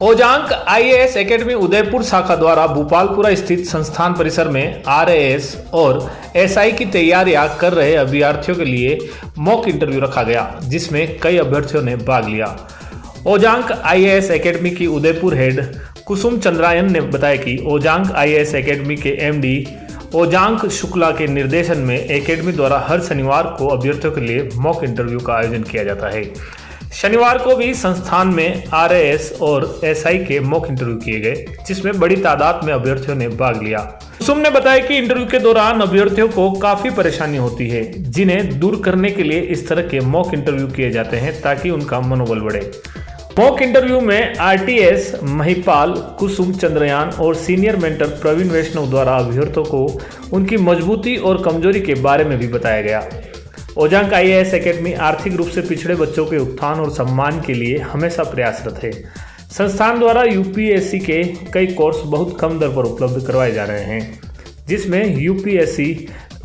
Ojaank IAS academy Udaipur शाखा द्वारा भोपालपुरा स्थित संस्थान परिसर में आरएएस और एसआई की तैयारियां कर रहे अभ्यर्थियों के लिए मॉक इंटरव्यू रखा गया, जिसमें कई अभ्यर्थियों ने भाग लिया। ओजांक आईएएस एकेडमी की उदयपुर हेड कुसुम चंद्रायन ने बताया कि ओजांक आईएएस एकेडमी के एमडी ओजांक शुक्ला के निर्देशन में एकेडमी द्वारा हर शनिवार को अभ्यर्थियों के लिए मॉक इंटरव्यू का आयोजन किया जाता है। शनिवार को भी संस्थान में आरएएस और एसआई के मॉक इंटरव्यू किए गए, जिसमें बड़ी तादाद में अभ्यर्थियों ने भाग लिया। कुसुम ने बताया कि इंटरव्यू के दौरान अभ्यर्थियों को काफी परेशानी होती है, जिन्हें दूर करने के लिए इस तरह के मॉक इंटरव्यू किए जाते हैं ताकि उनका मनोबल बढ़े। मॉक इंटरव्यू में आरटीएस महिपाल, कुसुम चंद्रयान और सीनियर मेंटर प्रवीण वैष्णव द्वारा अभ्यर्थियों को उनकी मजबूती और कमजोरी के बारे में भी बताया गया। ओजांक आईएएस एकेडमी आर्थिक रूप से पिछड़े बच्चों के उत्थान और सम्मान के लिए हमेशा प्रयासरत है। संस्थान द्वारा यूपीएससी के कई कोर्स बहुत कम दर पर उपलब्ध करवाए जा रहे हैं, जिसमें यूपीएससी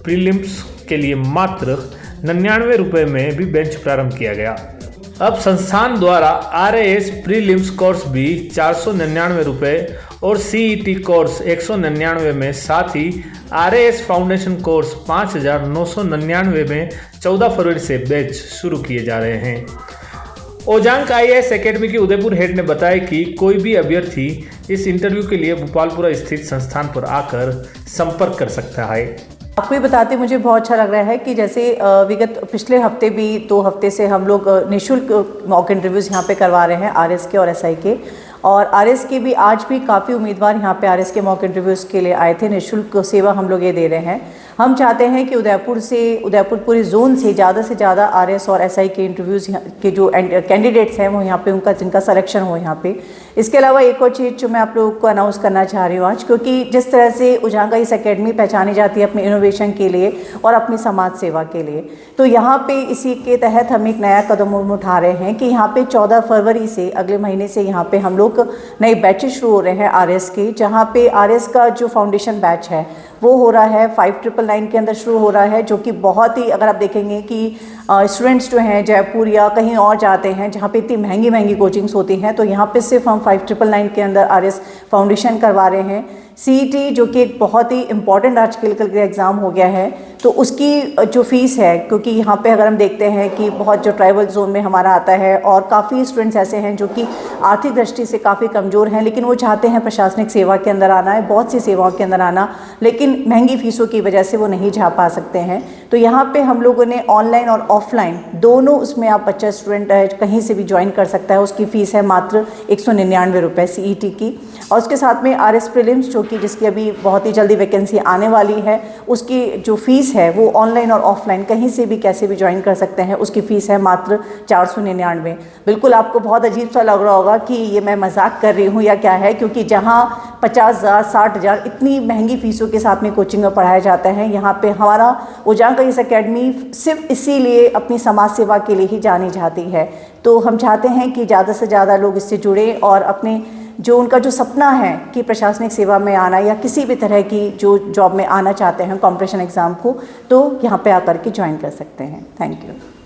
प्रीलिम्स के लिए मात्र 99 रुपये में भी बेंच प्रारंभ किया गया। अब संस्थान द्वारा आरएएस प्रीलिम्स कोर्स भी 499 रुपये और सीईटी कोर्स 199 में, साथ ही आरएएस फाउंडेशन कोर्स 5999 में 14 फरवरी से बैच शुरू किए जा रहे हैं। ओजांक आईएएस एकेडमी की उदयपुर हेड ने बताया कि कोई भी अभ्यर्थी इस इंटरव्यू के लिए भोपालपुरा स्थित संस्थान पर आकर संपर्क कर सकता है। आपको ये बताते मुझे बहुत अच्छा लग रहा है कि जैसे विगत पिछले हफ्ते भी 2 हफ्ते से हम लोग निःशुल्क मॉक इंटरव्यूज़ यहाँ पे करवा रहे हैं आरएस के और एसआई के, और आरएस के भी आज भी काफ़ी उम्मीदवार यहाँ पे आरएस के मॉक इंटरव्यूज़ के लिए आए थे। निःशुल्क सेवा हम लोग ये दे रहे हैं। हम चाहते हैं कि उदयपुर पूरे जोन से ज़्यादा आरएस और एसआई के इंटरव्यूज़ के जो कैंडिडेट्स हैं वो यहाँ पे जिनका सिलेक्शन हो यहाँ पे। इसके अलावा एक और चीज़ जो मैं आप लोगों को अनाउंस करना चाह रही हूँ आज, क्योंकि जिस तरह से ओजांक आईएएस एकेडमी पहचानी जाती है अपने इनोवेशन के लिए और अपनी समाज सेवा के लिए, तो यहाँ पे इसी के तहत हम एक नया कदम उठा रहे हैं कि यहाँ पे 14 फरवरी से अगले महीने से यहाँ पे हम लोग नए बैचेस शुरू हो रहे हैं आरएस के, जहाँ पे आरएस का जो फाउंडेशन बैच है वो हो रहा है 5999 के अंदर शुरू हो रहा है, जो कि बहुत ही, अगर आप देखेंगे कि स्टूडेंट्स जो हैं जयपुर या कहीं और जाते हैं जहाँ पे इतनी महंगी कोचिंग्स होती हैं, तो यहाँ पे सिर्फ हम 5999 के अंदर आरएस फाउंडेशन करवा रहे हैं। सीईटी जो कि एक बहुत ही इंपॉर्टेंट आजकल का एग्ज़ाम हो गया है, तो उसकी जो फ़ीस है, क्योंकि यहाँ पे अगर हम देखते हैं कि बहुत जो ट्राइबल जोन में हमारा आता है और काफ़ी स्टूडेंट्स ऐसे हैं जो कि आर्थिक दृष्टि से काफ़ी कमज़ोर हैं, लेकिन वो चाहते हैं प्रशासनिक सेवा के अंदर आना है, बहुत सी सेवाओं के अंदर आना, लेकिन महंगी फ़ीसों की वजह से वो नहीं जा पा सकते हैं। तो यहाँ पे हम लोगों ने ऑनलाइन और ऑफलाइन दोनों, उसमें आप बच्चा स्टूडेंट कहीं से भी ज्वाइन कर सकता है। उसकी फ़ीस है मात्र 199 रुपये सीईटी की, और उसके साथ में आरएस प्रीलिम्स जो कि जिसकी अभी बहुत ही जल्दी वैकेंसी आने वाली है, उसकी जो फ़ीस है वो ऑनलाइन और ऑफलाइन कहीं से भी कैसे भी ज्वाइन कर सकते हैं। उसकी फ़ीस है मात्र 499। बिल्कुल आपको बहुत अजीब सा लग रहा होगा कि ये मैं मजाक कर रही हूँ या क्या है, क्योंकि जहाँ 50,000 60,000 इतनी महंगी फ़ीसों के साथ में कोचिंग में पढ़ाया जाता है, यहाँ पे हमारा ओजांक आईएएस एकेडमी सिर्फ इसीलिए अपनी समाज सेवा के लिए ही जानी जाती है। तो हम चाहते हैं कि ज़्यादा से ज़्यादा लोग इससे जुड़ें और अपने जो उनका जो सपना है कि प्रशासनिक सेवा में आना या किसी भी तरह की जो जॉब में आना चाहते हैं कॉम्पिटिशन एग्ज़ाम को, तो यहाँ पे आकर के ज्वाइन कर सकते हैं। Thank you.